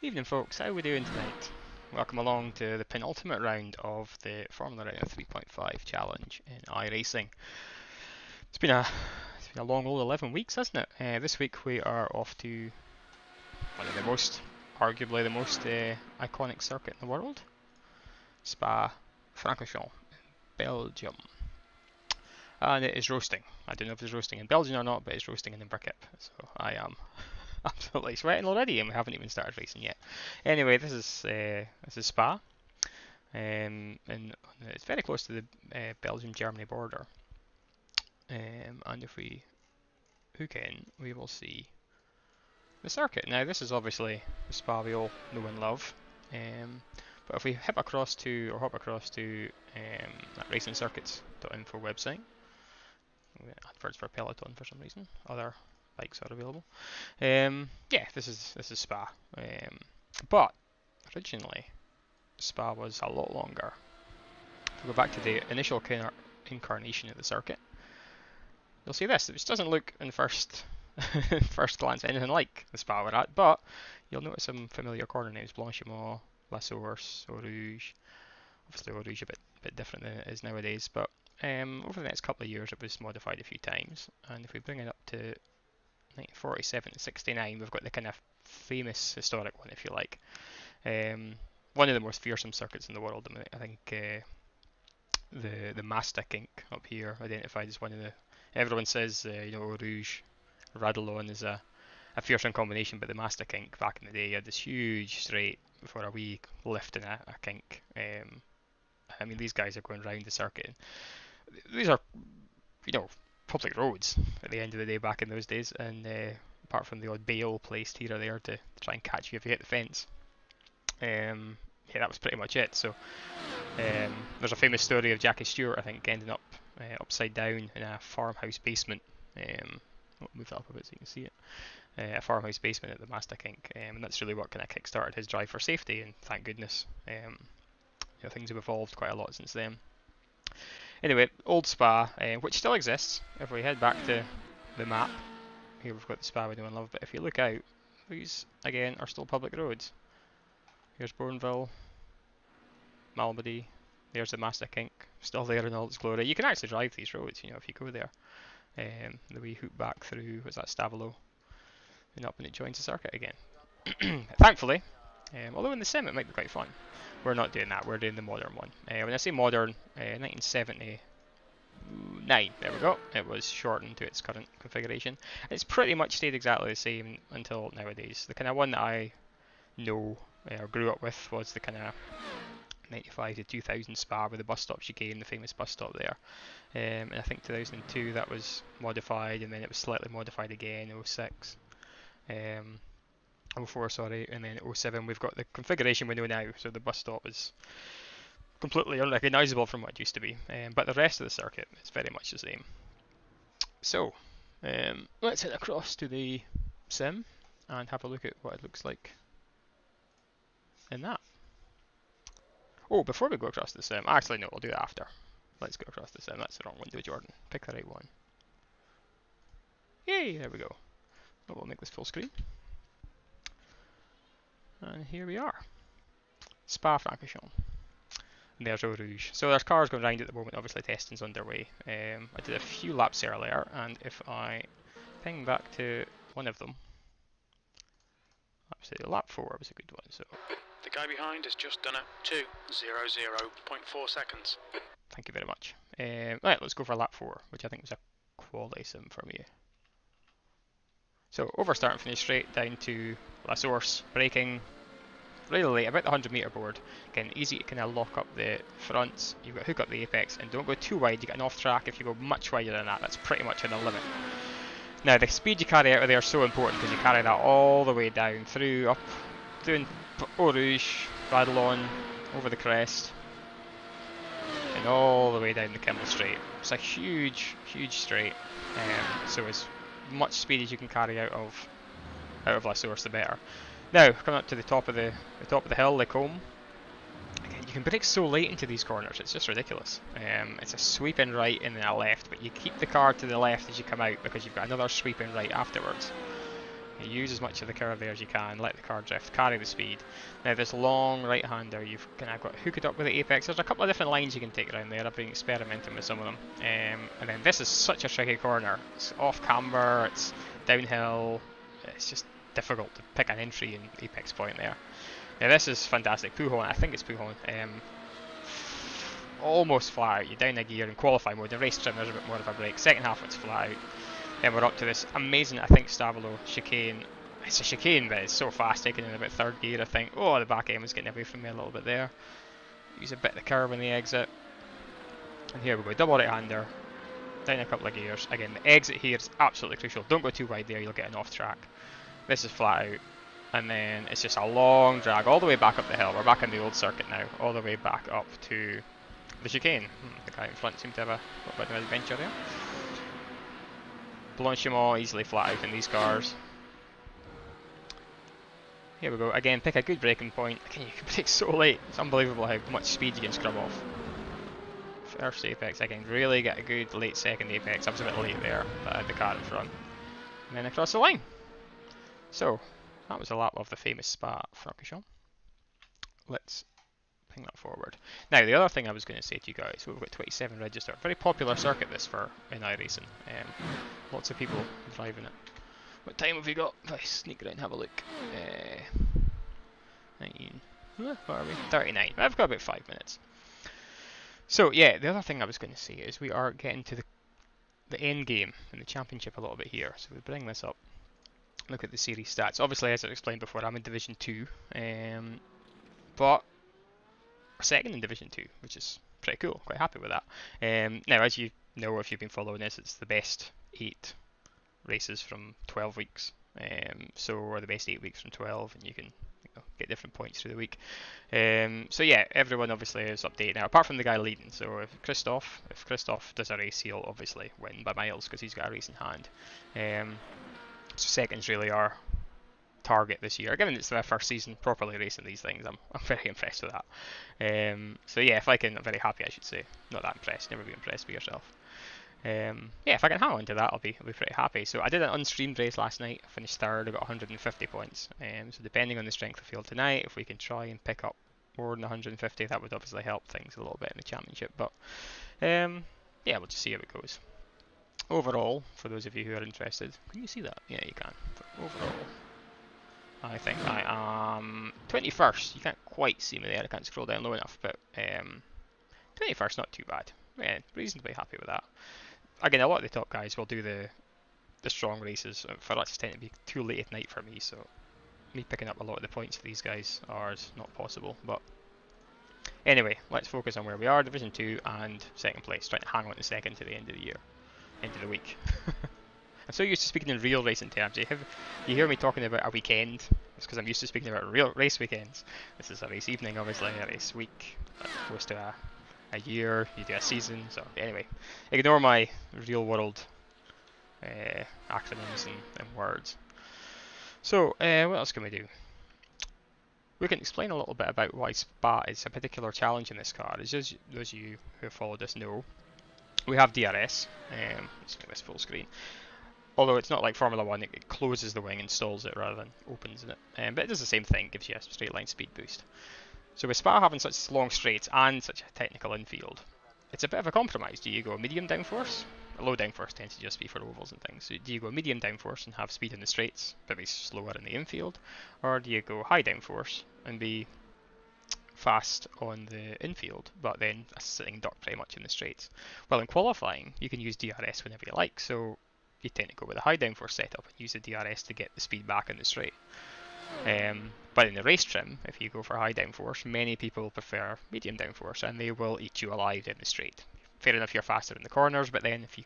Evening folks, how are we doing tonight? Welcome along to the penultimate round of the Formula Renault 3.5 challenge in iRacing. It's been a long old 11 weeks, hasn't it? This week we are off to one of the most, arguably the most iconic circuit in the world, Spa-Francorchamps, Belgium. And it is roasting. I don't know if it's roasting in Belgium or not, but it's roasting in Inverkip. So I am absolutely sweating already, and we haven't even started racing yet. Anyway, this is Spa, and it's very close to the Belgium-Germany border. And if we hook in, we will see the circuit. Now, this is obviously the Spa we all know and love. But if we hop across to that racingcircuits.info website, adverts for Peloton for some reason, other bikes are available. Yeah, this is Spa. But originally, Spa was a lot longer. If we go back to the initial incarnation of the circuit, you'll see this, which doesn't look in first glance anything like the Spa we're at, but you'll notice some familiar corner names: Blanchimont, La Source, Eau Rouge. Obviously, Eau Rouge a bit different than it is nowadays, but over the next couple of years it was modified a few times. And if we bring it up to 1947 to 69, we've got the kind of famous historic one, if you like. One of the most fearsome circuits in the world. I think the Masta kink up here, identified as one of the. Everyone says Eau Rouge, Radulon is a fearsome combination, but the Masta kink back in the day had this huge straight for a wee lift and a kink. I mean, these guys are going round the circuit. These are, public roads at the end of the day back in those days, and apart from the odd bail placed here or there to try and catch you if you hit the fence. Yeah, that was pretty much it. So there's a famous story of Jackie Stewart, I think, ending up upside down in a farmhouse basement. I'll move that up a bit so you can see it. A farmhouse basement at the Masta Kink, and that's really what kind of kick-started his drive for safety. And thank goodness, things have evolved quite a lot since then. Anyway, old Spa, which still exists. If we head back to the map, here we've got the Spa we know and love. But if you look out, these again are still public roads. Here's Bourneville, Malmedy. There's the Masta Kink, still there in all its glory. You can actually drive these roads, if you go there. The wee hoop back through, was that Stavelot, and up and it joins the circuit again. Thankfully, although in the sim it might be quite fun, we're not doing that, we're doing the modern one. When I say modern, 1979, there we go, it was shortened to its current configuration. It's pretty much stayed exactly the same until nowadays. The kind of one that I know or grew up with was the kind of 95 to 2000 Spa with the bus stop chicane, the famous bus stop there. And I think 2002 that was modified, and then it was slightly modified again, 06. 04, sorry, and then 07 we've got the configuration we know now, so the bus stop is completely unrecognisable from what it used to be, but the rest of the circuit is very much the same. So, let's head across to the sim and have a look at what it looks like in that. Oh, before we go across the sim, actually no, we'll do it after. Let's go across the sim, that's the wrong window, Jordan. Pick the right one. Yay, there we go. Oh, we'll make this full screen. And here we are. Spa-Francorchamps. And there's Eau Rouge. So there's cars going around at the moment, obviously testing's underway. I did a few laps earlier, and if I ping back to one of them, absolutely, lap 4 was a good one. So the guy behind has just done a 2:00.4 seconds. Thank you very much. Right, let's go for lap 4, which I think was a quality sim for me. So over start and finish straight down to La Source, braking really late, about the 100 metre board. Again, easy to kind of lock up the fronts, you've got to hook up the apex, and don't go too wide, you get an off track. If you go much wider than that, that's pretty much in the limit. Now the speed you carry out of there is so important, because you carry that all the way down through, up, doing Eau Rouge, Radulon, over the crest, and all the way down the Kimmel Straight. It's a huge, huge straight, so as much speed as you can carry out of La Source, the better. Now coming up to the top of the hill, the comb. Again, you can brake so late into these corners, it's just ridiculous. It's a sweeping right and then a left, but you keep the car to the left as you come out because you've got another sweeping right afterwards. You use as much of the curve there as you can, let the car drift, carry the speed. Now this long right-hander, you've kind of got hooked up with the apex. There's a couple of different lines you can take around there. I've been experimenting with some of them. And then this is such a tricky corner. It's off camber, it's downhill. It's just difficult to pick an entry and apex point there. Now this is fantastic. Pujon, I think it's Pujon. Almost flat out. You're down a gear in qualifying mode. In race trim, there's a bit more of a break. Second half, it's flat out. Then we're up to this amazing, I think, Stavolo chicane. It's a chicane, but it's so fast, taking in about third gear, I think. Oh, the back end was getting away from me a little bit there. Use a bit of the curve in the exit. And here we go, double right-hander. Down a couple of gears. Again, the exit here is absolutely crucial. Don't go too wide there, you'll get an off track. This is flat out. And then it's just a long drag all the way back up the hill. We're back in the old circuit now, all the way back up to the chicane. The guy in front seemed to have a little bit of an adventure there. Blanchiment easily flat out in these cars. Here we go, again, pick a good braking point. Again, you can brake so late, it's unbelievable how much speed you can scrub off. First apex, again, really get a good late second apex. I was a bit late there, but I had the car in front. And then across the line. So, that was a lap of the famous Spa-Francorchamps. Let's ping that forward. Now, the other thing I was going to say to you guys, we've got 27 registered. Very popular circuit this for in iRacing. Lots of people driving it. What time have we got? If I sneak around and have a look. 19. What are we? 39. I've got about 5 minutes. So, yeah, the other thing I was going to say is we are getting to the end game in the championship a little bit here. So we bring this up. Look at the series stats. Obviously, as I explained before, I'm in Division 2. But second in Division 2, which is pretty cool. Quite happy with that. Now, as you know, if you've been following this, it's the best 8 races from 12 weeks. Or the best 8 weeks from 12, and you can get different points through the week. So yeah, everyone obviously is updated now, apart from the guy leading. So if Christoph does a race, he'll obviously win by miles because he's got a race in hand. So seconds really are target this year. Given it's their first season properly racing these things, I'm very impressed with that. So yeah, if I can, I'm very happy, I should say. Not that impressed, never be impressed with yourself. Yeah, if I can hang on to that, I'll be pretty happy. So I did an unstreamed race last night. I finished third. I got 150 points. So depending on the strength of field tonight, if we can try and pick up more than 150, that would obviously help things a little bit in the championship. But yeah, we'll just see how it goes. Overall, for those of you who are interested, can you see that? Yeah, you can. But overall, I think I am 21st. You can't quite see me there. I can't scroll down low enough, but 21st, not too bad. Yeah, reasonably happy with that. Again, a lot of the top guys will do the strong races. For us, it's tend to be too late at night for me, so me picking up a lot of the points for these guys is not possible. But anyway, let's focus on where we are. Division 2 and second place, trying to hang on to second to the end of the year, end of the week. I'm so used to speaking in real racing terms. You hear me talking about a weekend. It's because I'm used to speaking about real race weekends. This is a race evening, obviously, a race week, close to a year, you do a season. So anyway, ignore my real world acronyms and words. So what else can we do? We can explain a little bit about why Spa is a particular challenge in this car. As those of you who have followed us know, we have DRS. Let's make this full screen. Although it's not like Formula 1, it closes the wing and stalls it rather than opens it. But it does the same thing, gives you a straight line speed boost. So with Spa having such long straights and such a technical infield, it's a bit of a compromise. Do you go medium downforce? Low downforce tends to just be for ovals and things. So do you go medium downforce and have speed in the straights, but be slower in the infield? Or do you go high downforce and be fast on the infield, but then a sitting duck pretty much in the straights? Well, in qualifying, you can use DRS whenever you like, so you tend to go with a high downforce setup and use the DRS to get the speed back in the straight. But in the race trim, if you go for high downforce, many people prefer medium downforce, and they will eat you alive in the straight. Fair enough, you're faster in the corners, but then if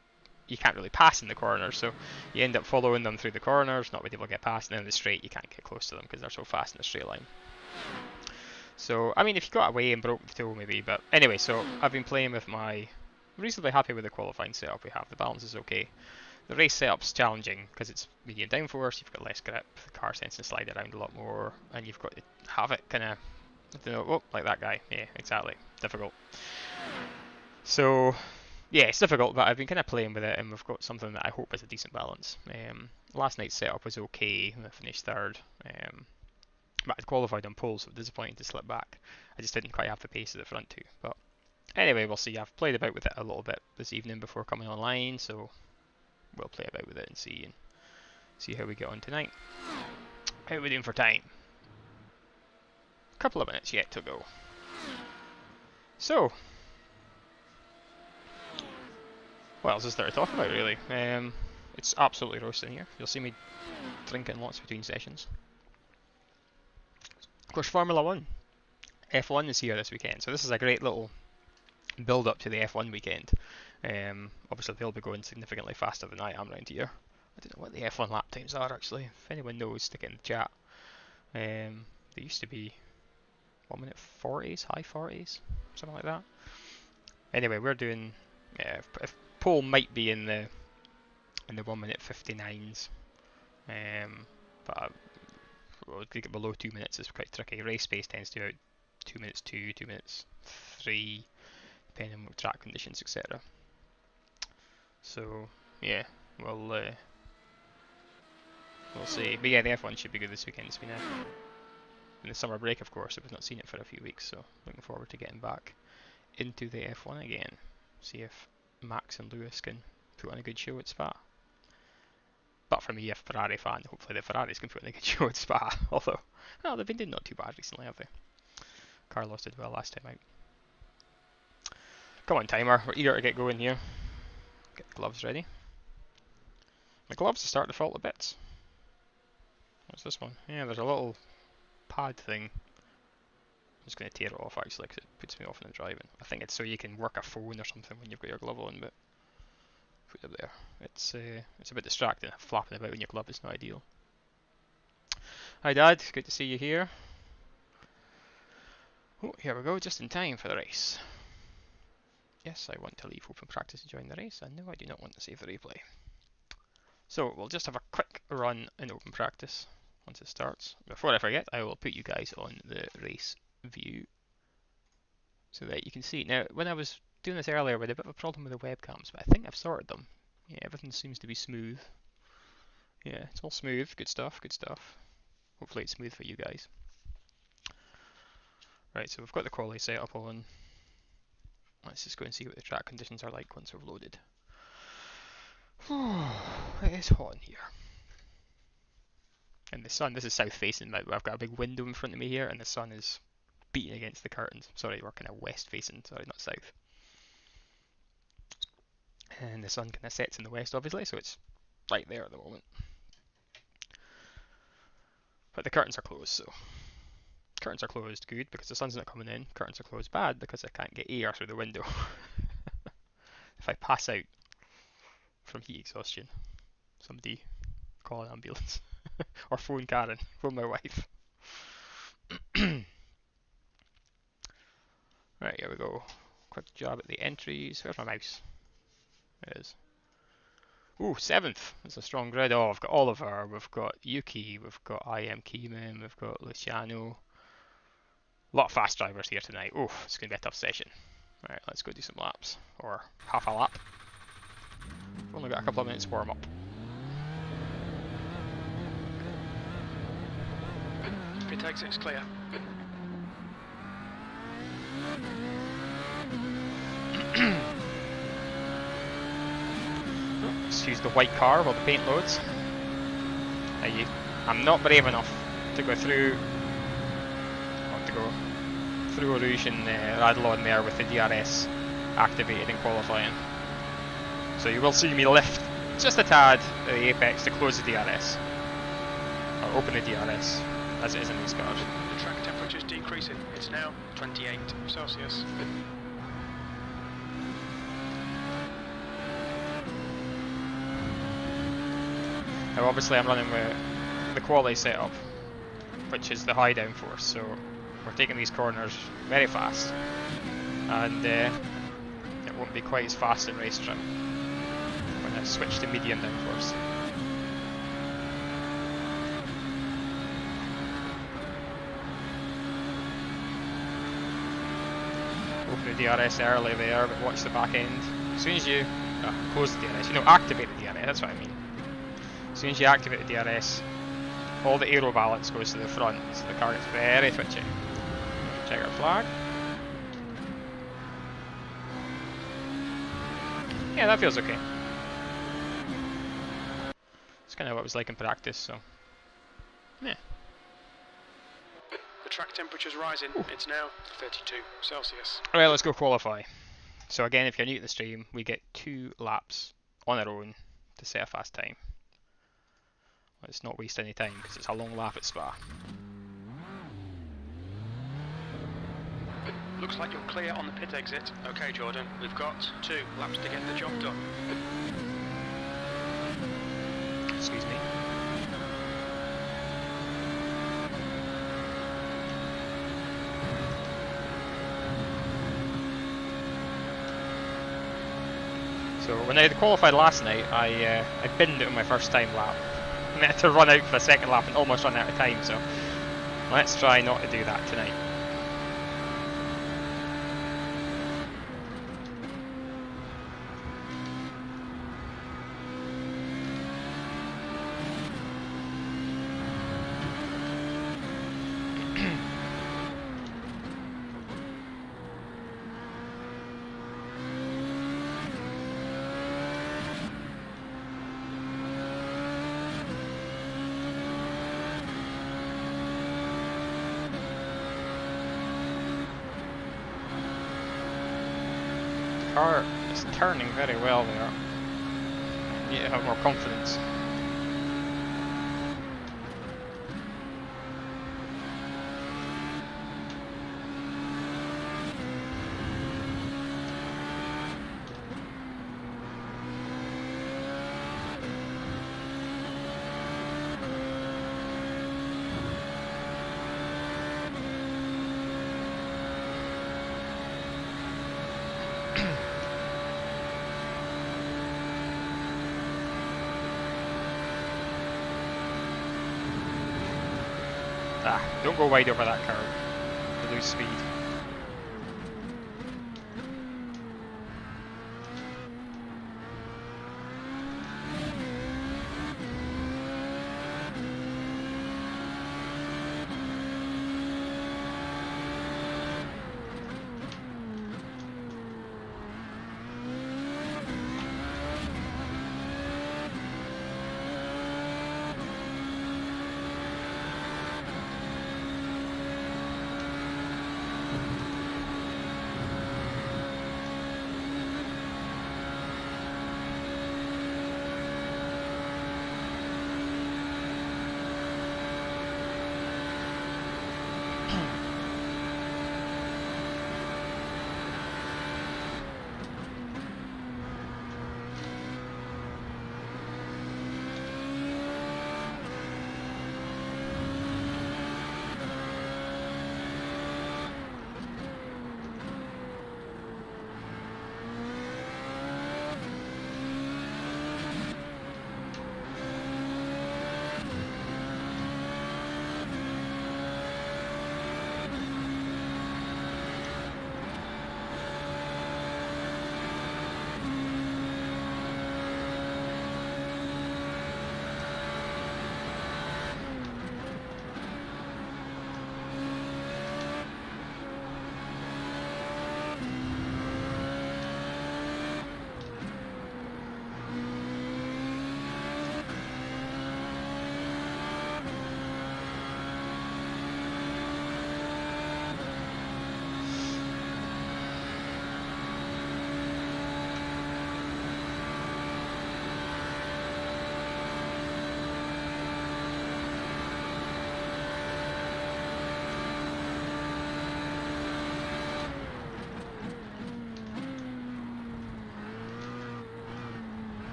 you can't really pass in the corners, so you end up following them through the corners, not being able to get past, and then in the straight you can't get close to them because they're so fast in the straight line. So, I mean, if you got away and broke the toe maybe, but anyway, so I've been playing with my, reasonably happy with the qualifying setup we have. The balance is okay. The race setup's challenging because it's medium downforce, you've got less grip, the car tends to slide around a lot more, and you've got to have it kind of, I don't know, like that guy. Yeah, exactly. Difficult. So, yeah, it's difficult, but I've been kind of playing with it, and we've got something that I hope is a decent balance. last night's setup was okay. I finished third. But I'd qualified on pole, so disappointing to slip back. I just didn't quite have the pace of the front two. But anyway, we'll see. I've played about with it a little bit this evening before coming online, so we'll play about with it and see how we get on tonight. How are we doing for time? A couple of minutes yet to go. So, what else is there to talk about, really? It's absolutely roasting here. You'll see me drinking lots between sessions. Of course, Formula 1. F1 is here this weekend, so this is a great little build-up to the F1 weekend. Obviously, they'll be going significantly faster than I am around here. I don't know what the F1 lap times are, actually. If anyone knows, stick it in the chat. They used to be 1 minute 40s, high 40s, something like that. Anyway, we're doing... if pole might be in the 1 minute 59s, but to get below 2 minutes is quite tricky. Race pace tends to be about 2 minutes 2, 2 minutes 3, depending on track conditions, etc. So yeah, we'll see. But yeah, the F1 should be good this weekend. It's been in the summer break, of course. We've not seen it for a few weeks, so looking forward to getting back into the F1 again. See if Max and Lewis can put on a good show at Spa. But for me, a Ferrari fan, hopefully the Ferraris can put on a good show at Spa. Although, well, they've been doing not too bad recently, have they? Carlos did well last time out. Come on, timer. We're eager to get going here. Get the gloves ready. My gloves start to fall to bits. What's this one? Yeah, there's a little pad thing. I'm just going to tear it off actually because it puts me off in the driving. I think it's so you can work a phone or something when you've got your glove on, but put it there. It's a bit distracting. Flapping about in your glove is not ideal. Hi Dad, good to see you here. Oh, here we go, just in time for the race. Yes, I want to leave open practice to join the race, and no, I do not want to save the replay. So we'll just have a quick run in open practice once it starts. Before I forget, I will put you guys on the race view so that you can see. Now, when I was doing this earlier, we had a bit of a problem with the webcams, but I think I've sorted them. Yeah, everything seems to be smooth. Yeah, it's all smooth. Good stuff, good stuff. Hopefully it's smooth for you guys. Right, so we've got the quality set up on. Let's just go and see what the track conditions are like once we've loaded. It is hot in here. And the sun, this is south facing, I've got a big window in front of me here, and the sun is beating against the curtains. Sorry, we're kind of west facing, sorry, not south. And the sun kind of sets in the west, obviously, so it's right there at the moment. But the curtains are closed, so curtains are closed, good, because the sun's not coming in. Curtains are closed, bad, because I can't get air through the window. If I pass out from heat exhaustion, somebody call an ambulance. Or phone Karen, phone my wife. Right, here we go. Quick job at the entries. Where's my mouse? There it is. Ooh, 7th. That's a strong grid. Oh, I've got Oliver, we've got Yuki, we've got IM Keyman, we've got Luciano. A lot of fast drivers here tonight. Oh, it's going to be a tough session. Right, let's go do some laps. Or half a lap. We've only got a couple of minutes warm up. Pit exit's clear. Excuse the white car while the paint loads. I'm not brave enough to go through Rouge and Radlon there with the DRS activated in qualifying. So you will see me lift just a tad at the apex to close the DRS. Or open the DRS, as it is in these cars. The track temperature is decreasing. It's now 28 Celsius. Now obviously I'm running with the quality setup, which is the high downforce, so we're taking these corners very fast, and it won't be quite as fast in race trim when I switch to medium downforce. Open the DRS early there, but watch the back end. As soon as you close the DRS, activate the DRS, that's what I mean. As soon as you activate the DRS, all the aero balance goes to the front, so the car gets very twitchy. Chequered flag. Yeah, that feels okay. It's kind of what it was like in practice, so yeah. The track temperature's rising. It's now 32 Celsius. Alright, let's go qualify. So again, if you're new to the stream, we get 2 laps on our own to set a fast time. Let's not waste any time because it's a long lap at Spa. Looks like you're clear on the pit exit. Okay, Jordan, we've got 2 laps to get the job done. Excuse me. So when I had qualified last night, I binned it on my first time lap. I had to run out for a second lap and almost run out of time, so let's try not to do that tonight. Car is turning very well there. You need to have more confidence. Don't go wide over that curve. You lose speed.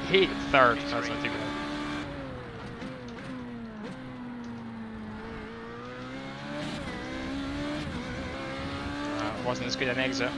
Hate third, that's not too bad. Wasn't as good an exit.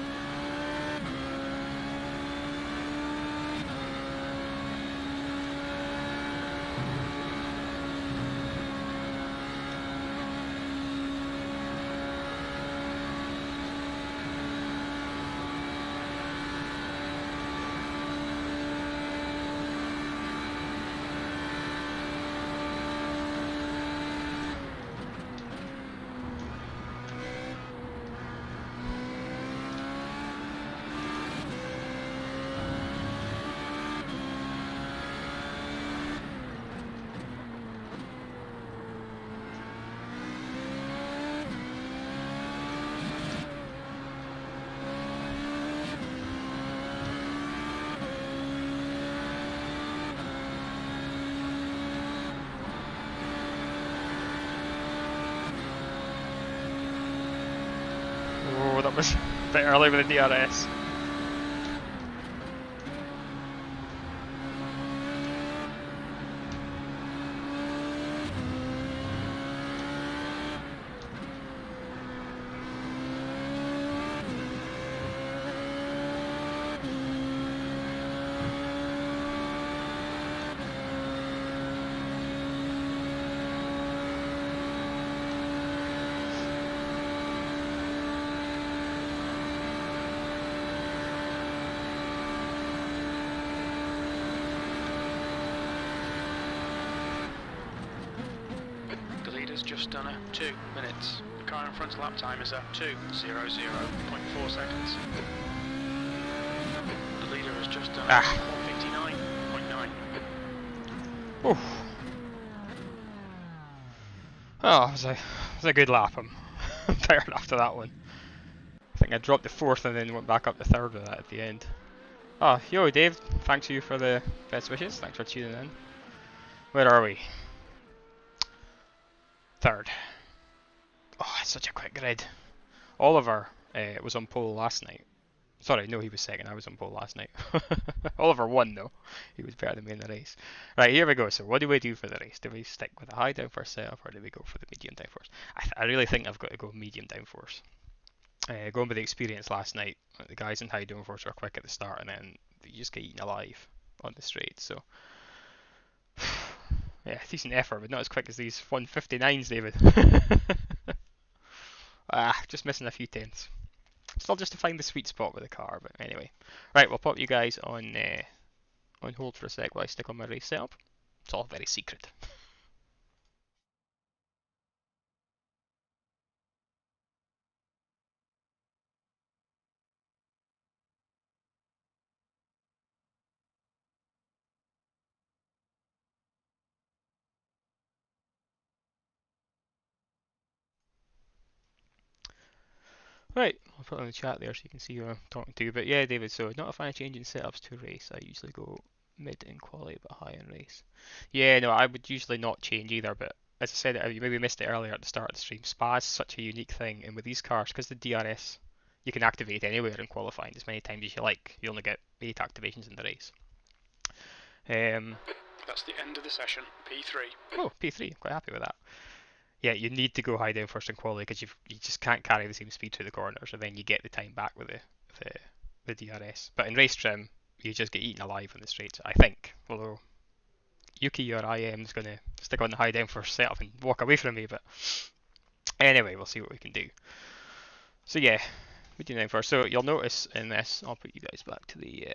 Oh, that was a bit early with the DRS. Just done a 2 minutes. The car in front's lap time is at 2:00.4 seconds. The leader has just done a 1:59.9. Oh, it was a good lap. I'm tired after that one. I think I dropped the 4th and then went back up to 3rd with that at the end. Oh, yo Dave, thanks you for the best wishes. Thanks for tuning in. Where are we? 3rd. Oh, it's such a quick grid. Oliver was on pole last night. Sorry, no, he was 2nd. I was on pole last night. Oliver won though. He was better than me in the race. Right, here we go. So what do we do for the race? Do we stick with a high downforce setup or do we go for the medium downforce? I really think I've got to go medium downforce. Going by the experience last night, the guys in high downforce were quick at the start and then you just get eaten alive on the straight. So yeah, decent effort, but not as quick as these 159s, David. Just missing a few tenths. Still just to find the sweet spot with the car, but anyway. Right, we'll pop you guys on hold for a sec while I stick on my race setup. It's all very secret. Right, I'll put it in the chat there so you can see who I'm talking to. But yeah, David, so not if I change in setups to race. I usually go mid in quality but high in race. Yeah, no, I would usually not change either, but as I said, you maybe missed it earlier at the start of the stream. Spa is such a unique thing, and with these cars, because the DRS, you can activate anywhere in qualifying as many times as you like. You only get 8 activations in the race. That's the end of the session, P3. Oh, P3, I'm quite happy with that. Yeah, you need to go high downforce in quality because you just can't carry the same speed through the corners, and then you get the time back with the DRS. But in race trim, you just get eaten alive on the straights, I think. Although Yuki or IM is going to stick on the high downforce setup and walk away from me, but anyway, we'll see what we can do. So yeah, we do downforce. So you'll notice in this, I'll put you guys back to the.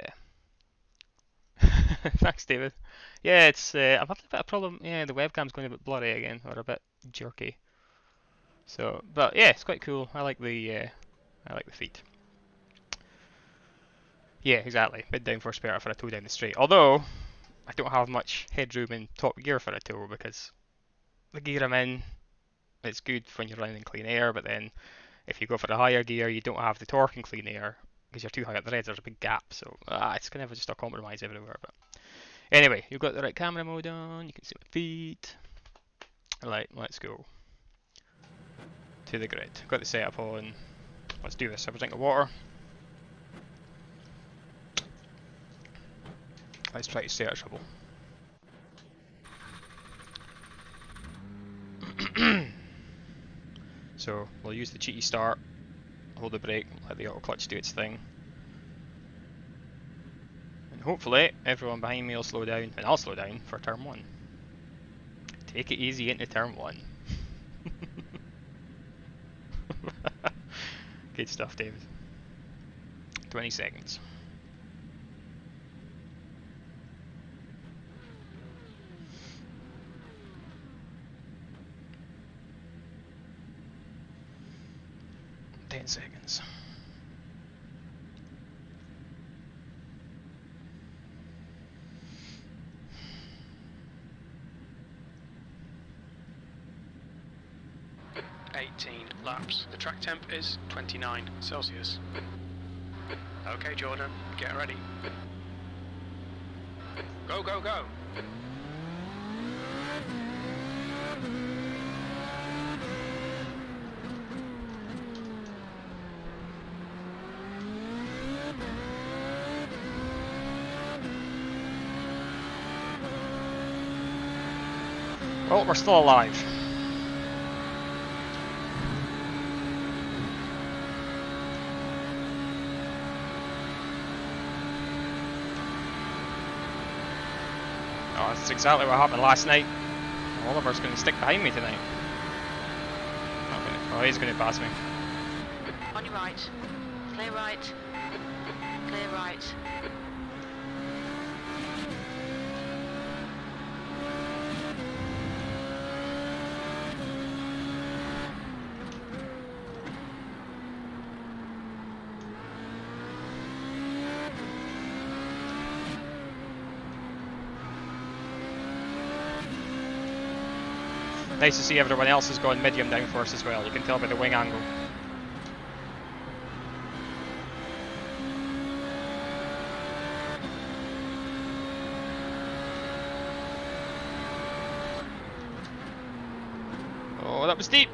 Thanks, David. Yeah, it's I'm having a bit of problem. Yeah, the webcam's going a bit blurry again, or a bit jerky. So, but yeah, it's quite cool. I like the feet. Yeah, exactly. Mid downforce better for a toe down the straight. Although I don't have much headroom in top gear for a toe because the gear I'm in, it's good when you're running in clean air, but then if you go for the higher gear, you don't have the torque in clean air because you're too high at the reds. There's a big gap, so it's kind of just a compromise everywhere. But anyway, you've got the right camera mode on. You can see my feet. Right, let's go to the grid. Got the setup on. Let's do this. Have a drink of water. Let's try to stay out of trouble. So we'll use the cheeky start, hold the brake, let the auto clutch do its thing. And hopefully everyone behind me will slow down, and I'll slow down for turn 1. Take it easy into turn 1. Good stuff, David. 20 seconds. Seconds. Laps. The track temp is 29 Celsius. Okay, Jordan, get ready. Go, go, go! Well, we're still alive. Oh, that's exactly what happened last night. Oliver's going to stick behind me tonight. Oh, he's going to pass me. On your right. Clear right. Clear right. Nice to see everyone else has gone medium downforce as well. You can tell by the wing angle. Oh, that was deep.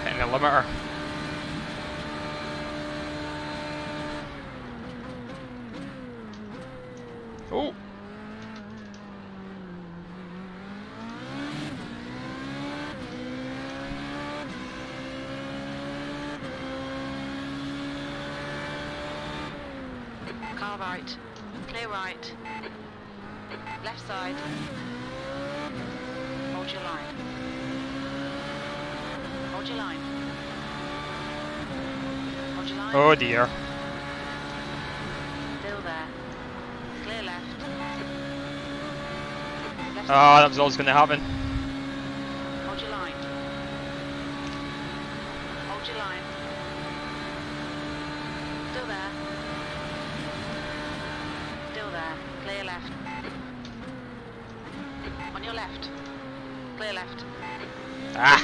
Hitting the limiter. Oh! Car right. Clear right. Left side. Hold your line. Hold your line. Hold your line. Oh dear. Still there. Clear left. Left Oh, side. that was always going to happen. Hold your line. Hold your line. Still there. Still there. Clear left. On your left. Clear left. Ah!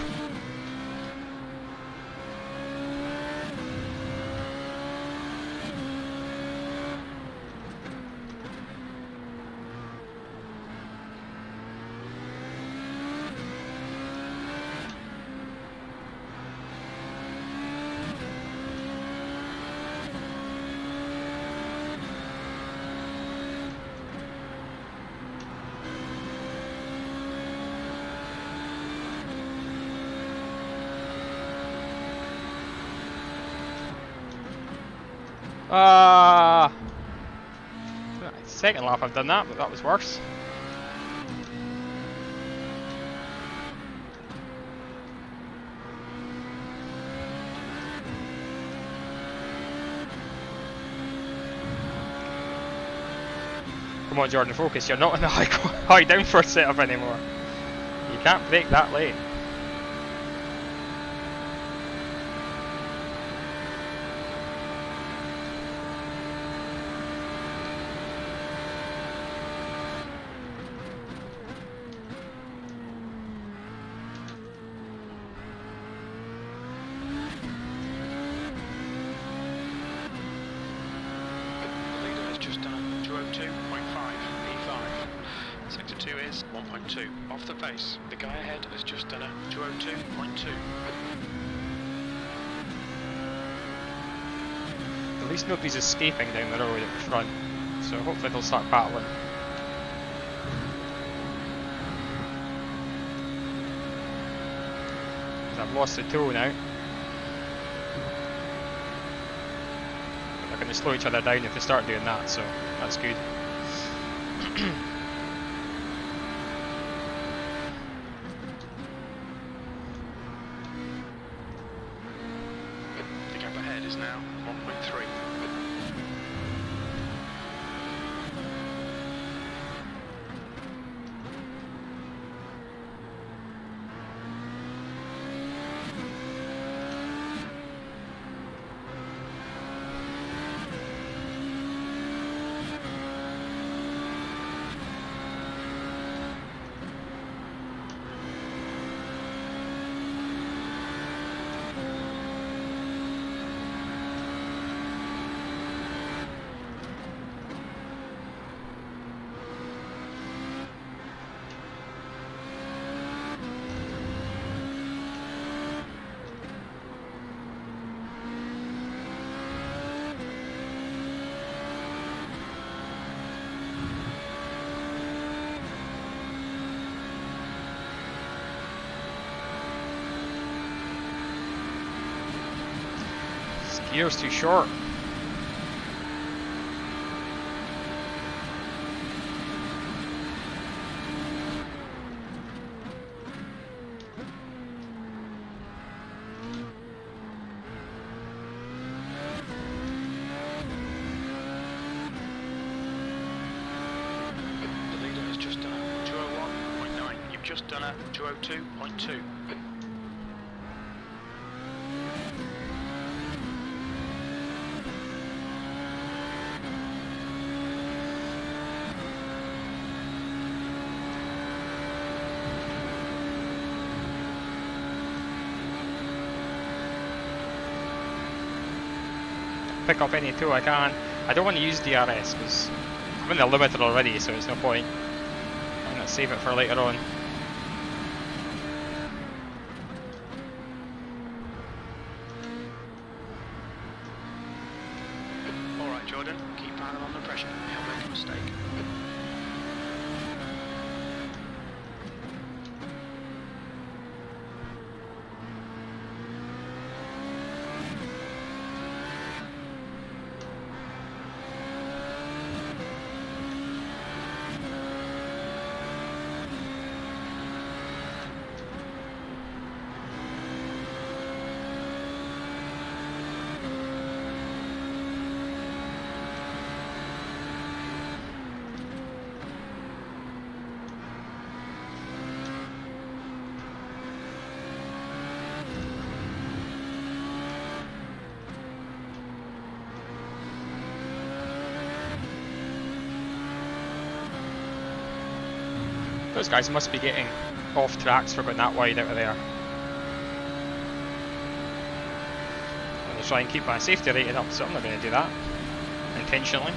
Second lap I've done that, but that was worse. Come on Jordan, focus, you're not in the high downforce setup anymore. You can't break that late. Just done 202.5 P5. Sector 2 is 1.2 off the pace. The guy ahead has just done a 202.2. At least nobody's escaping down the road at the front, so hopefully they'll start battling. I've lost the toe now. They're going to slow each other down if they start doing that, so that's good. The gap ahead is now 1.3. Gear's too short. The leader has just done a 201.9. You've just done a 202.2. Pick up any tool I can. I don't want to use DRS because I'm in the limiter already, so it's no point. I'm going to save it for later on. Alright Jordan, keep panel under pressure. He'll make a mistake. Those guys must be getting off tracks for going that wide out of there. I'm going to try and keep my safety rating up, so I'm not going to do that intentionally.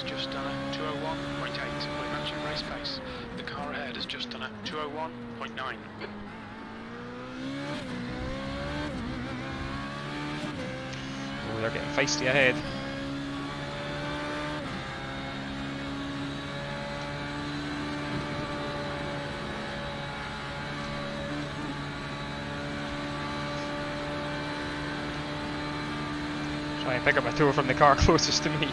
Just done a 201.8. We're matching race pace. The car ahead has just done a 201.9. Oh, they're getting feisty ahead. Try and pick up a tool from the car closest to me.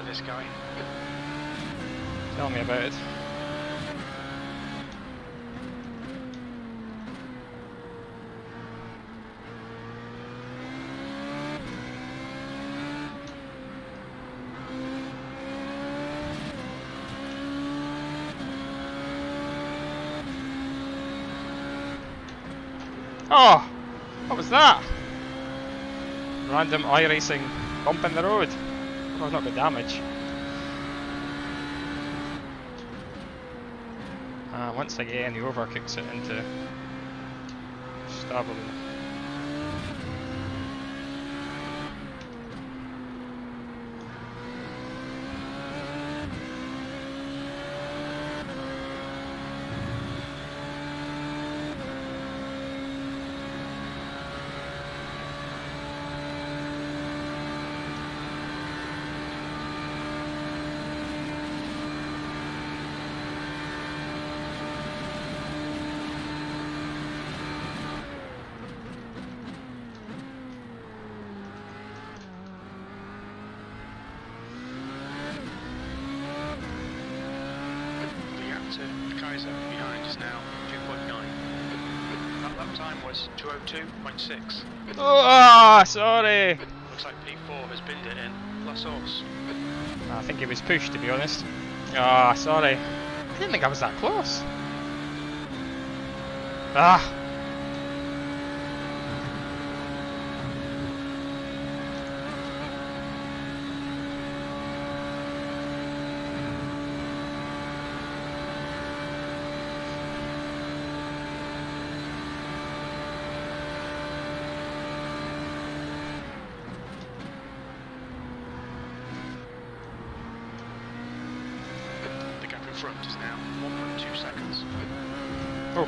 This guy. Tell me about it. Oh! What was that? Random iRacing bump in the road. Oh, not good damage. Once again, the over kicks it into stubble. Behind us now, 2.9. That lap time was 202.6. Oh, sorry. Looks like P4 has binned it in. Last horse. I think it was pushed, to be honest. Ah, sorry. I didn't think I was that close. Ah. front is now 1.2 seconds. Oh.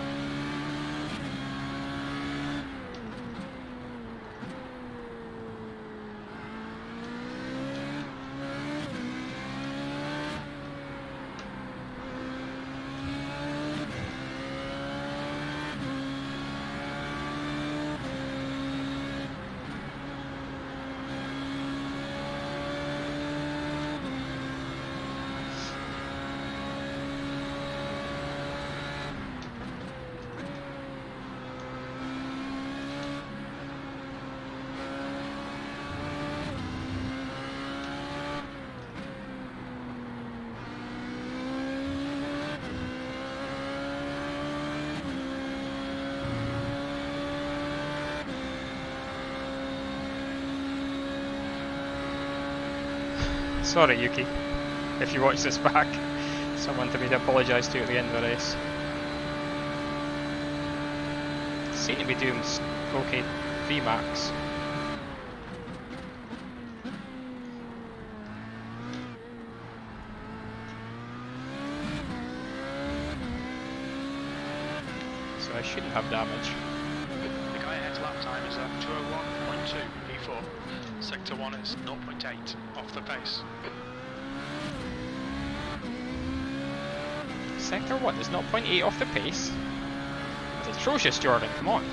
Sorry, Yuki, if you watch this back. Someone to me to apologise to at the end of the race. Seem to be doing okay VMAX. So I shouldn't have damage. The guy ahead's lap time is at 2:01.2 P4. Sector 1 is 0.8 off the pace. Sector 1 is 0.8 off the pace. That's atrocious, Jordan, come on.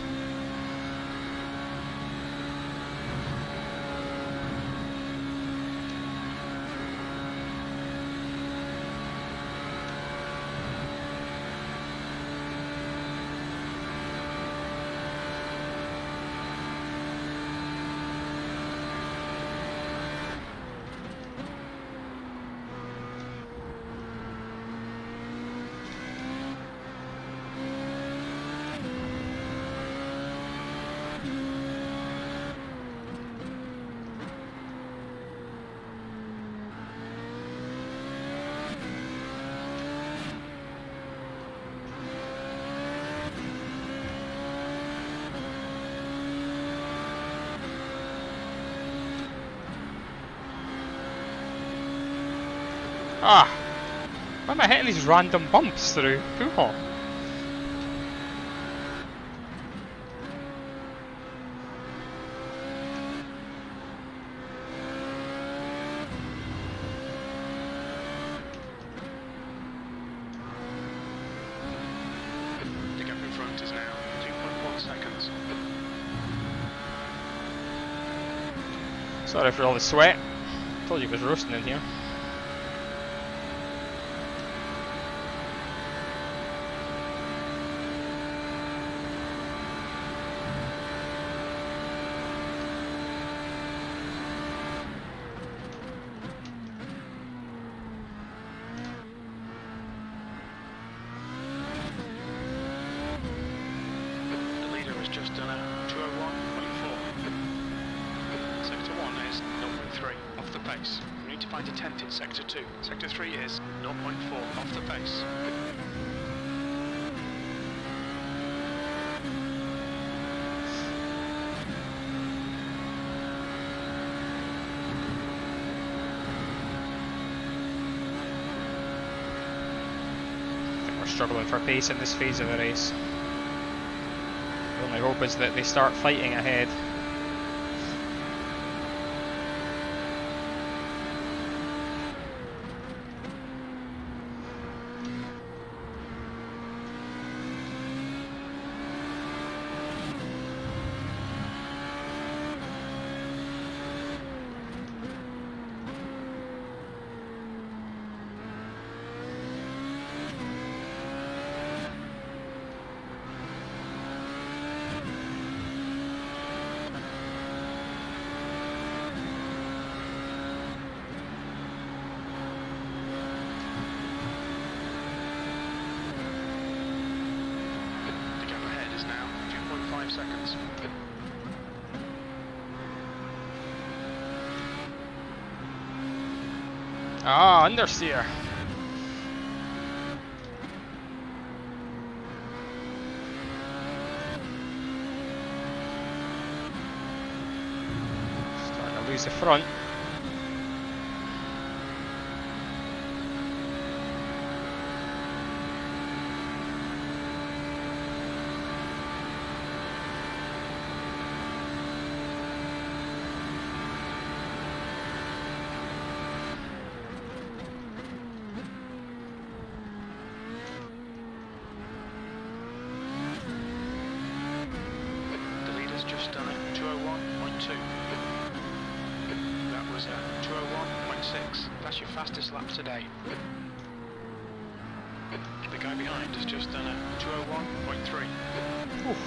Ah! Why am I hitting these random bumps through Poohol? The gap in front is now 2.1 seconds. Sorry for all the sweat. Told you it was roasting in here. Just done a 2:01.4. Sector 1 is 0.3 off the pace. We need to find a 10th in Sector 2. Sector 3 is 0.4 off the pace. I think we're struggling for pace in this phase of the race. My hope is that they start fighting ahead. Seconds. Ah, understeer. Starting to lose the front. 2. That was 201.6. That's your fastest lap today. The guy behind has just done a 201.3. Oof.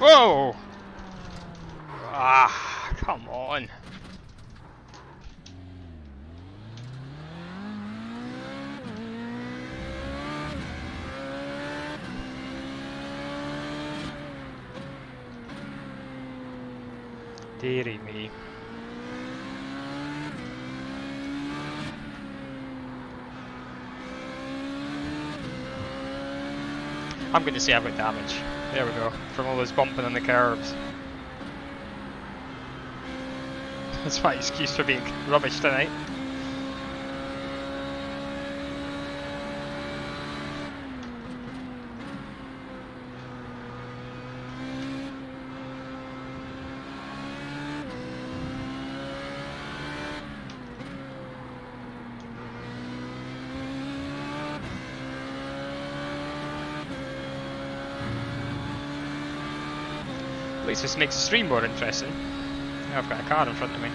Whoa! Ah, come on. Dearie me. I'm going to say I've got damage. There we go, from all this bumping on the curbs. That's my excuse for being rubbish tonight. At least this makes the stream more interesting. Now I've got a car in front of me.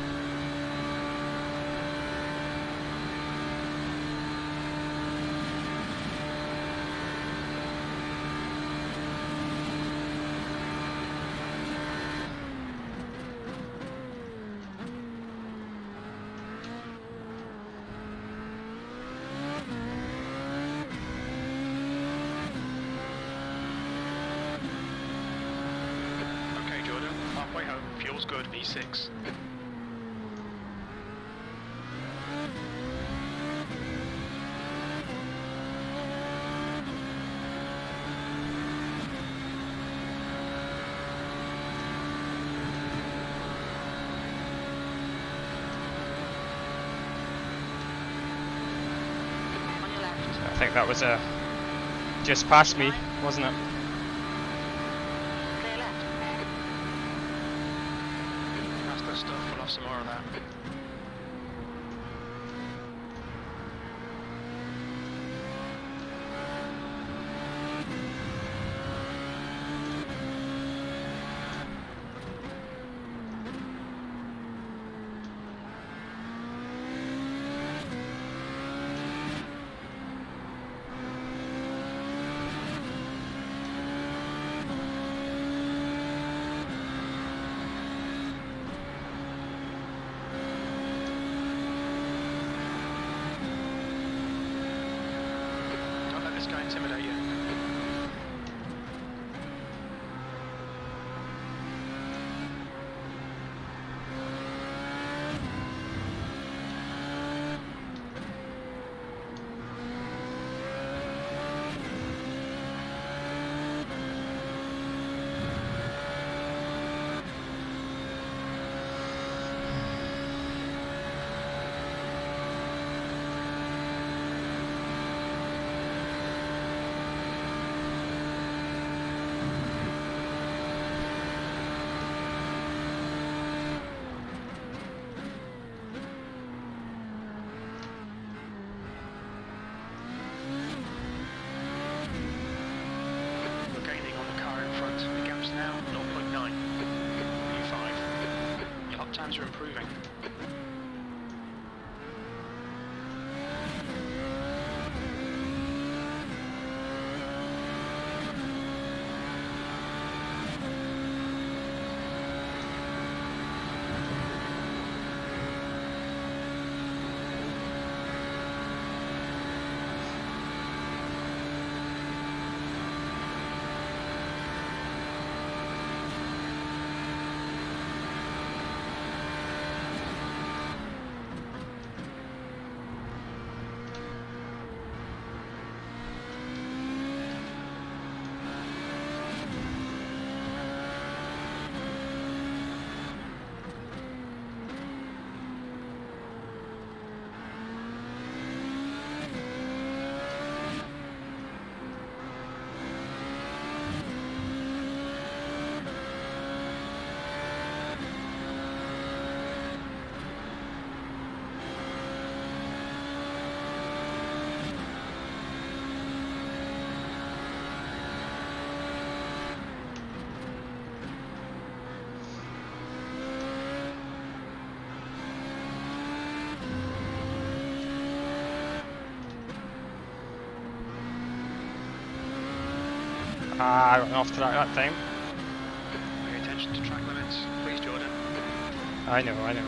Fuel's good, V6. On your left. I think that was a just past me, wasn't it? Clear left. That's the stuff, we'll have some more of that. This guy intimidate you. Times are improving. I got off track that time. Pay attention to track limits, please, Jordan. I know, I know.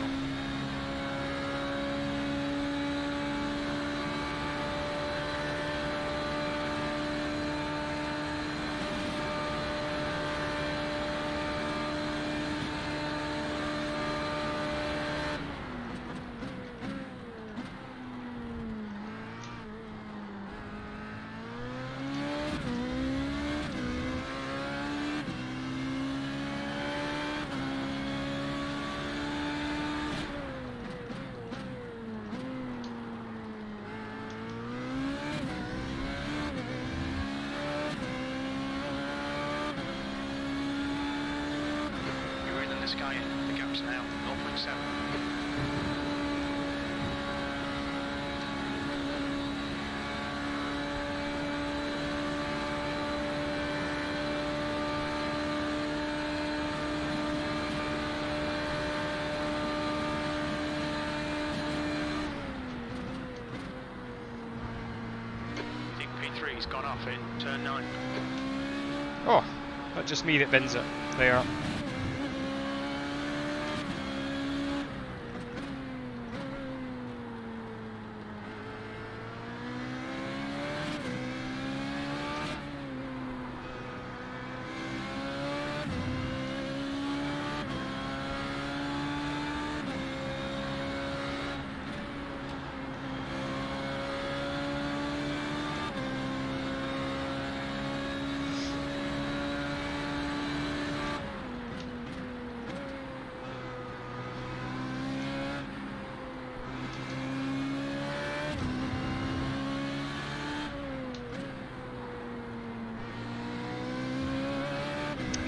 Sky in. The gap's now 0.7. I think P3's gone off in turn 9. Oh, that's just me that bins it. There.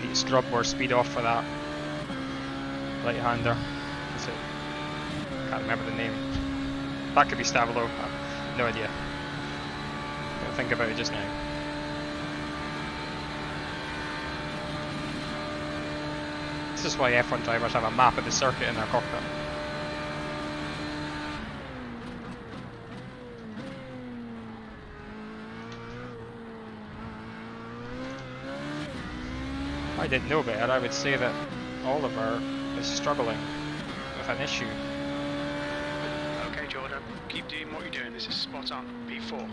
Need to drop more speed off for that right-hander. Is it? Can't remember the name. That could be Stavolo. No idea. Don't think about it just now. This is why F1 drivers have a map of the circuit in their cockpit. If I didn't know better, I would say that Oliver is struggling with an issue. Okay, Jordan, keep doing what you're doing. This is spot on. P4.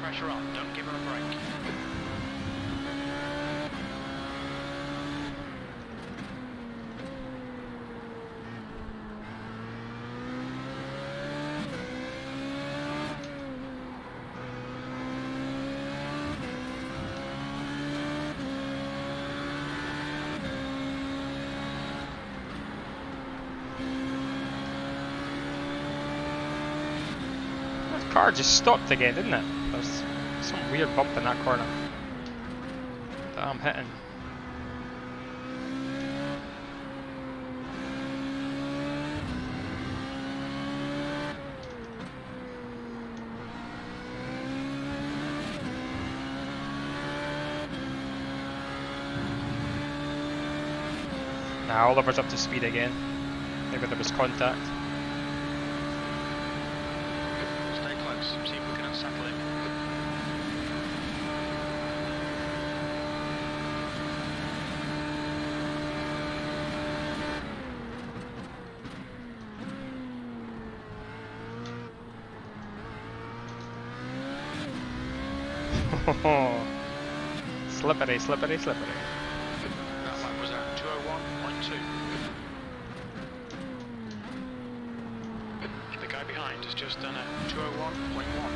Pressure on, don't give him a break. That car just stopped again, didn't it? There's some weird bump in that corner that I'm hitting. Now Oliver's up to speed again. Maybe there was contact. Stay close, see if we can unsettle it. Slippery, slippery, slippery. That lap was at 2:01.2. The guy behind has just done a 2:01.1.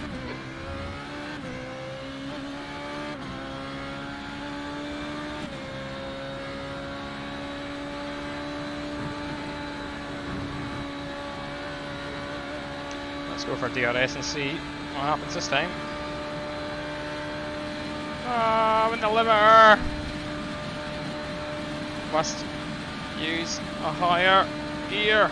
Let's go for DRS and see what happens this time. Ah, I'm in the limiter! Must use a higher gear.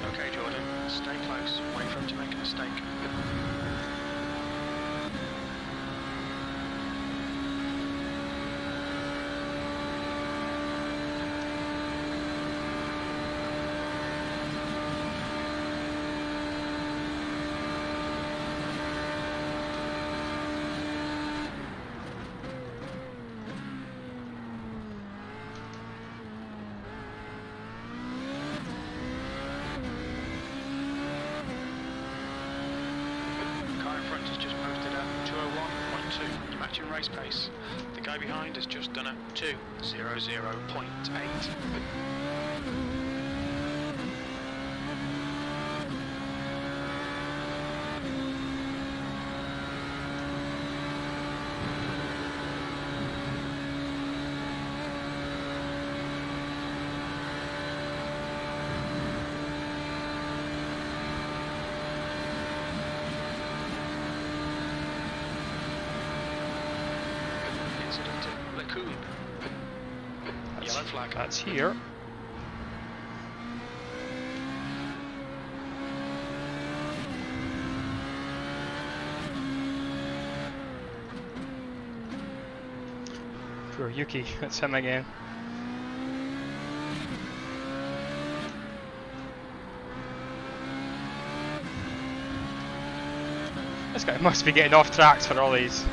Okay, Jordan, stay close. Wait for him to make a mistake. Matching race pace. The guy behind has just done a 2:00.8. Yellow flag. That's here. Poor Yuki, that's him again. This guy must be getting off tracks for all these.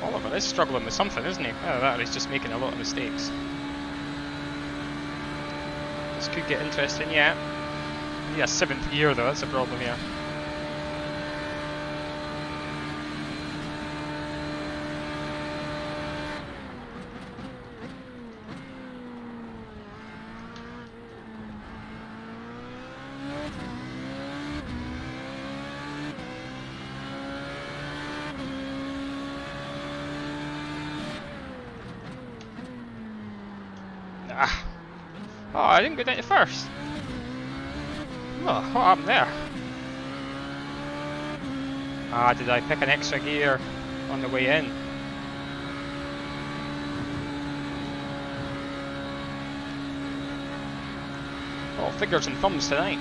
Oliver is struggling with something, isn't he? Either that or he's just making a lot of mistakes. This could get interesting, yeah. Yeah, 7th gear though, that's a problem here. Ah. Oh, I didn't go down to first. Oh, what happened there? Ah, did I pick an extra gear on the way in? All fingers and thumbs tonight.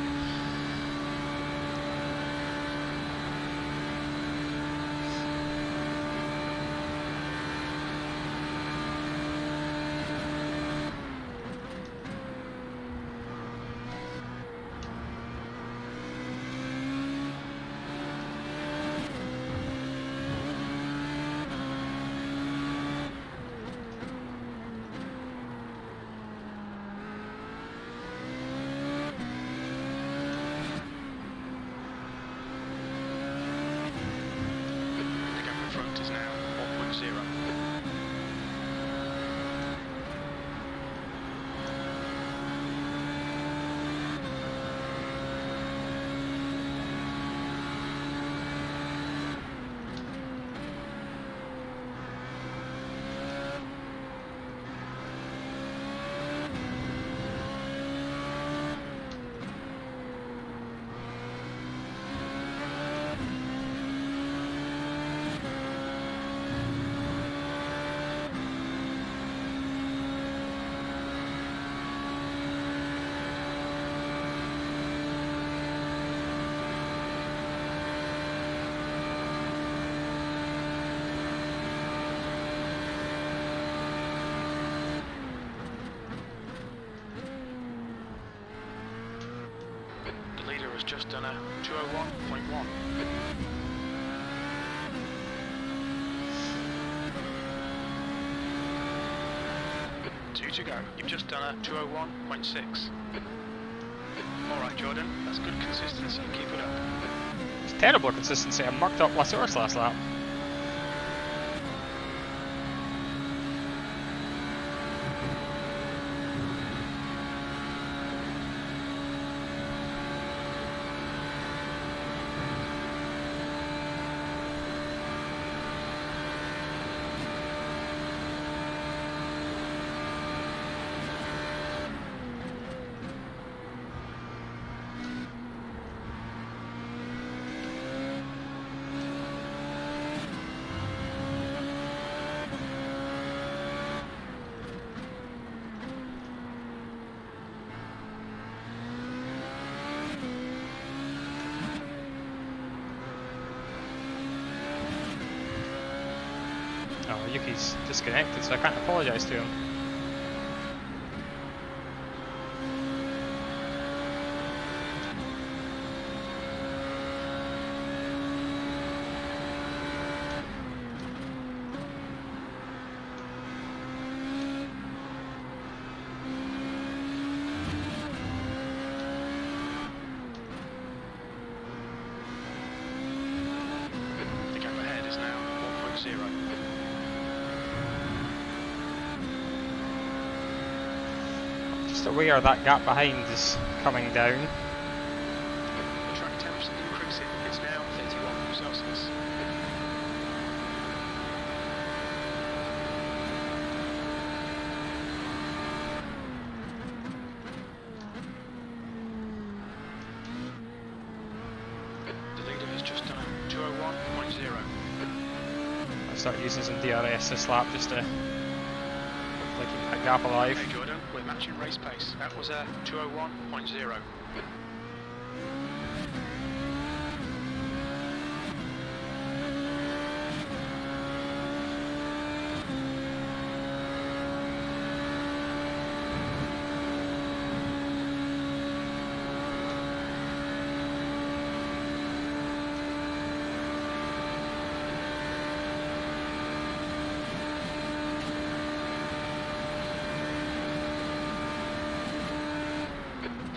has just done a 201.1. 2 to go. You've just done a 201.6. Alright Jordan, that's good consistency, keep it up. It's terrible consistency. I mucked up La Source last lap. Oh, Yuki's disconnected, so I can't apologise to him. The gap ahead is now 1.0. Just aware that gap behind is coming down. The track temps increasing. It's now 31 Celsius. The leader has just done a 201.0. I'll start using some DRS this lap just to hopefully keep that gap alive. Hey Jordan, we're matching race pace. That was a 201.0.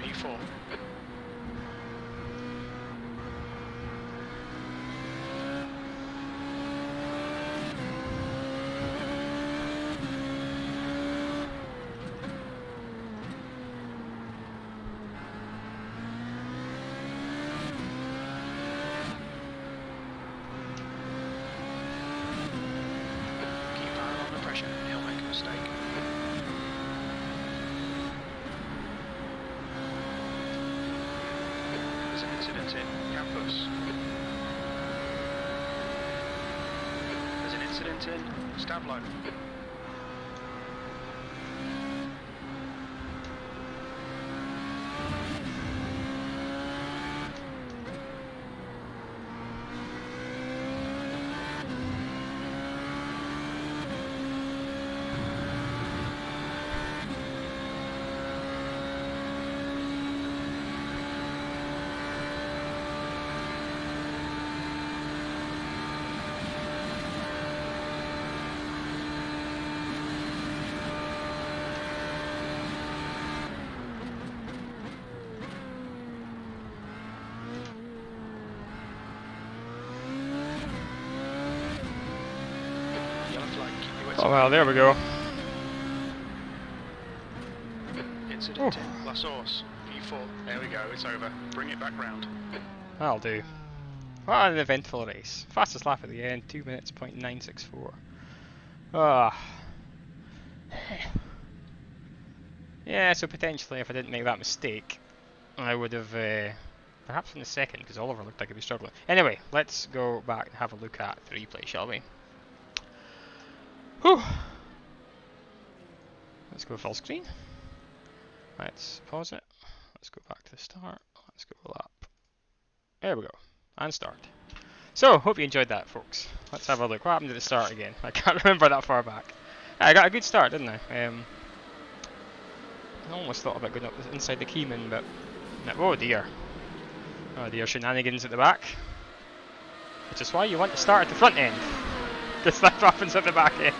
P4. Keep an eye on the pressure, he'll make a mistake. There's an incident in campus. There's an incident in Stablo. Yellow flag, keep your wits Oh well, there we go. Incident in La Source. P4. There we go, it's over. Bring it back round. That'll do. What an eventful race. Fastest lap at the end, 2 minutes, .964. Ah. Yeah, so potentially if I didn't make that mistake, I would have perhaps in the second, because Oliver looked like he'd be struggling. Anyway, let's go back and have a look at the replay, shall we? Whew. Let's go full screen. Let's pause it. Let's go back to the start. Let's go lap. There we go. And start. So, hope you enjoyed that, folks. Let's have a look. What happened at the start again? I can't remember that far back. I got a good start, didn't I? I almost thought about going up inside the Keyman, but... Oh dear. Oh dear, shenanigans at the back. Which is why you want to start at the front end. Because that happens at the back end.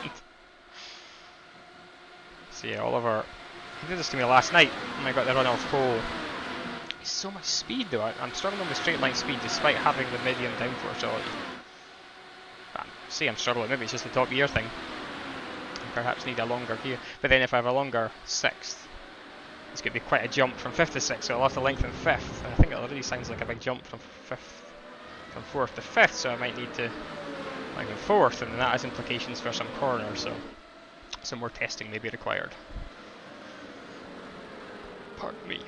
So yeah, Oliver, he did this to me last night when I got the run off pole. He's so much speed though. I'm struggling with straight line speed despite having the medium downforce on. See, I'm struggling. Maybe it's just the top gear thing. I perhaps need a longer gear. But then if I have a longer sixth, it's going to be quite a jump from fifth to sixth. So I'll have to lengthen fifth. And I think it already sounds like a big jump from fourth to fifth. So I might need to lengthen fourth, and that has implications for some corners. So some more testing may be required. Pardon me.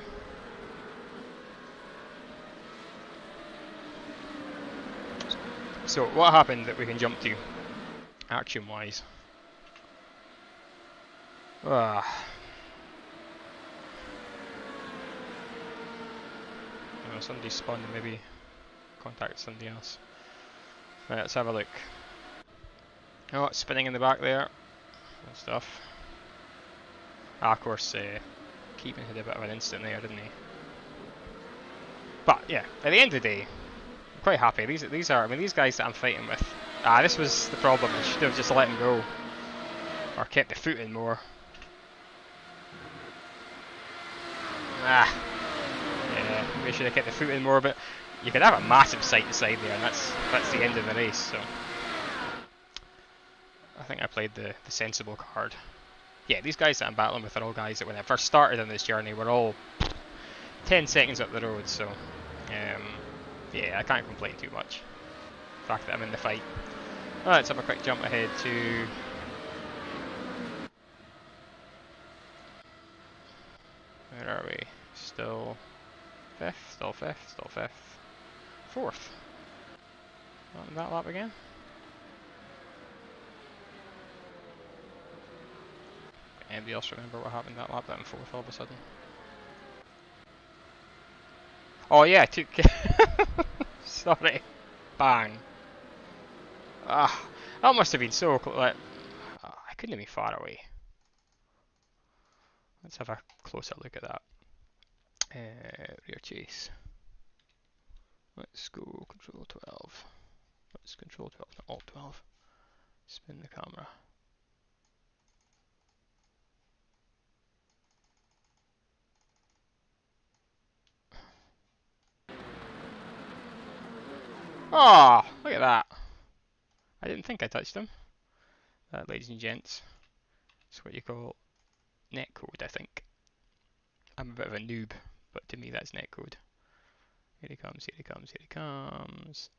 So what happened that we can jump to, action wise? Somebody spawned and maybe contact somebody else. Right, let's have a look. Oh, it's spinning in the back there. Good stuff. Of course, Keaton had a bit of an instant there, didn't he? But yeah, at the end of the day, I'm quite happy. These are, I mean, these guys that I'm fighting with. This was the problem. I should have just let him go, or kept the foot in more. Yeah, maybe I should have kept the foot in more. But you could have a massive side to side there, and that's the end of the race. So I think I played the sensible card. Yeah, these guys that I'm battling with are all guys that when I first started on this journey were all 10 seconds up the road, so yeah, I can't complain too much. The fact that I'm in the fight. Well, let's have a quick jump ahead to... Where are we? Still fifth, still fifth, still fifth. Fourth. On that lap again. Anybody else remember what happened that lap that I'm fourth all of a sudden? Oh yeah, I took... Sorry. Bang. That must have been so close. Like, I couldn't have been far away. Let's have a closer look at that. Rear chase. Let's go control 12. Let's control 12, not alt 12. Spin the camera. Oh, look at that. I didn't think I touched him. Ladies and gents, that's what you call netcode, I think. I'm a bit of a noob, but to me that's netcode. Here he comes, here he comes, here he comes.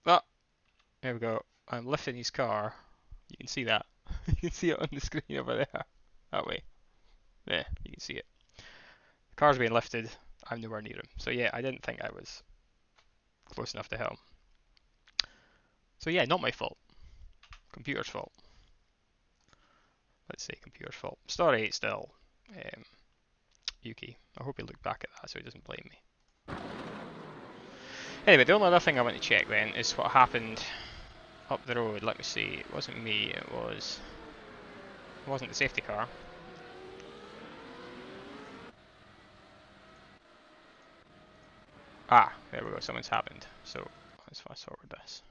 Oh, there we go. I'm lifting his car. You can see that. You can see it on the screen over there. That way. There, you can see it. The car's being lifted. I'm nowhere near him. So yeah, I didn't think I was close enough to him. So yeah, not my fault. Computer's fault. Let's say computer's fault. Story 8 still. Yuki. I hope he looked back at that so he doesn't blame me. Anyway, the only other thing I want to check then is what happened up the road. Let me see. It wasn't me. It wasn't the safety car. There we go. Something's happened. So let's fast forward this.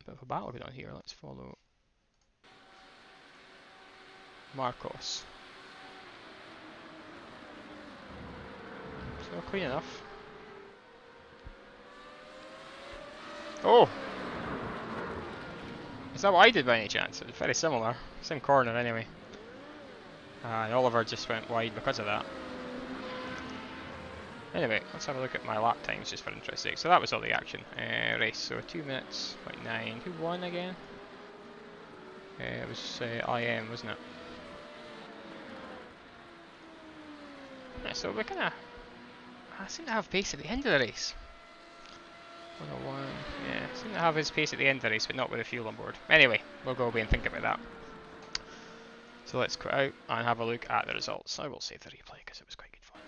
Bit of a battle going on here. Let's follow Marcos. So clean enough. Oh! Is that what I did by any chance? It was very similar. Same corner anyway. And Oliver just went wide because of that. Anyway, let's have a look at my lap times just for interest's sake. So that was all the action. Race, so 2 minutes, 0.9. Who won again? It was IM, wasn't it? Yeah, so we're kinda... I seem to have pace at the end of the race. 101, yeah, seem to have his pace at the end of the race, but not with the fuel on board. Anyway, we'll go away and think about that. So let's quit out and have a look at the results. I will save the replay because it was quite good fun.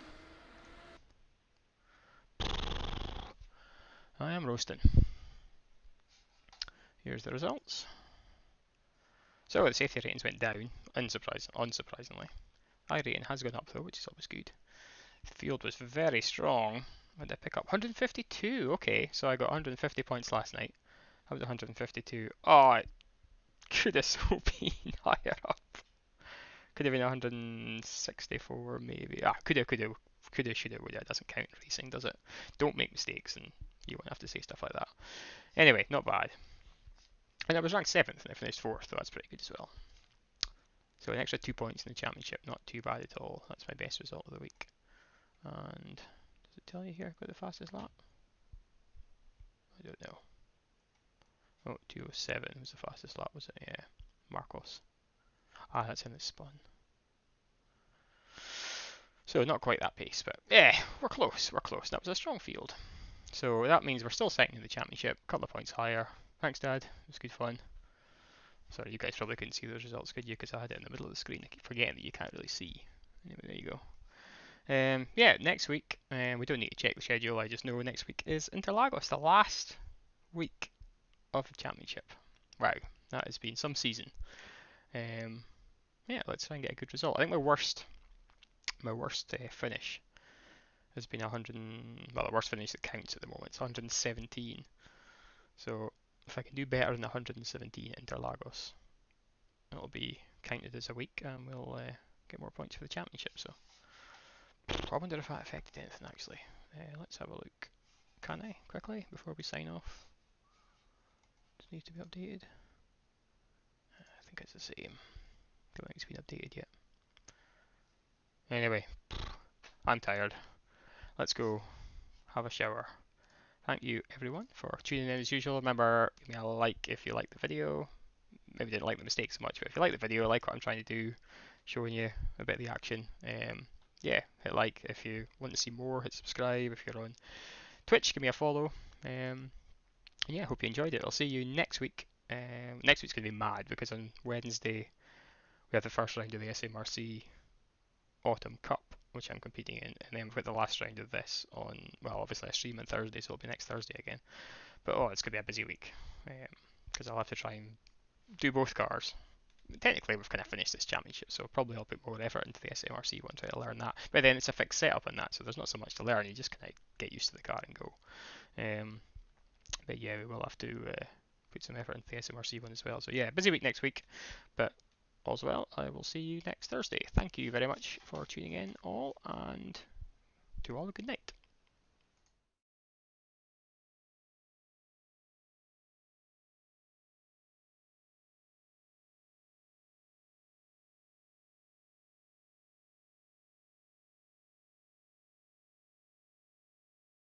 I am roasting. Here's the results. So the safety ratings went down, unsurprisingly. iRating has gone up though, which is always good. The field was very strong. What did I pick up? 152. Okay, so I got 150 points last night. I was 152. Oh, it could have so been higher up. Could have been 164 maybe. Could have, should have, would have. It doesn't count in racing, does it? Don't make mistakes, and you won't have to say stuff like that. Anyway, not bad. And I was ranked 7th and I finished 4th, so that's pretty good as well. So an extra 2 points in the championship, not too bad at all. That's my best result of the week. And does it tell you here got the fastest lap? I don't know. Oh, 207 was the fastest lap, was it? Yeah, Marcos. Ah, that's in the spun. So not quite that pace, but yeah, we're close. We're close. That was a strong field. So that means we're still second in the championship, a couple of points higher. Thanks, Dad. It was good fun. Sorry, you guys probably couldn't see those results, could you? Because I had it in the middle of the screen. I keep forgetting that you can't really see. Anyway, there you go. Yeah, next week, we don't need to check the schedule. I just know next week is Interlagos, the last week of the championship. Wow, that has been some season. Yeah, let's try and get a good result. I think my worst finish has been 100. Well, the worst finish that counts at the moment. It's 117. So if I can do better than 117 at Interlagos, it'll be counted as a week, and we'll get more points for the championship. So I wonder if that affected anything actually. Let's have a look. Can I quickly before we sign off? Does it need to be updated? I think it's the same. Don't think it's been updated yet. Anyway, I'm tired. Let's go have a shower. Thank you everyone for tuning in as usual. Remember, give me a like if you like the video. Maybe didn't like the mistakes so much, but if you like the video, like what I'm trying to do, showing you a bit of the action. Yeah, hit like if you want to see more. Hit subscribe if you're on Twitch. Give me a follow. Yeah, hope you enjoyed it. I'll see you next week. Next week's going to be mad because on Wednesday we have the first round of the SMRC Autumn Cup, which I'm competing in, and then we've got the last round of this on, well, obviously I stream on Thursday, so it'll be next Thursday again. But oh, it's going to be a busy week because I'll have to try and do both cars. Technically, we've kind of finished this championship, so probably I'll put more effort into the SMRC one, try to learn that. But then it's a fixed setup on that, so there's not so much to learn. You just kind of get used to the car and go. But yeah, we will have to put some effort into the SMRC one as well. So yeah, busy week next week, but all's well. I will see you next Thursday. Thank you very much for tuning in all, and to all a good night.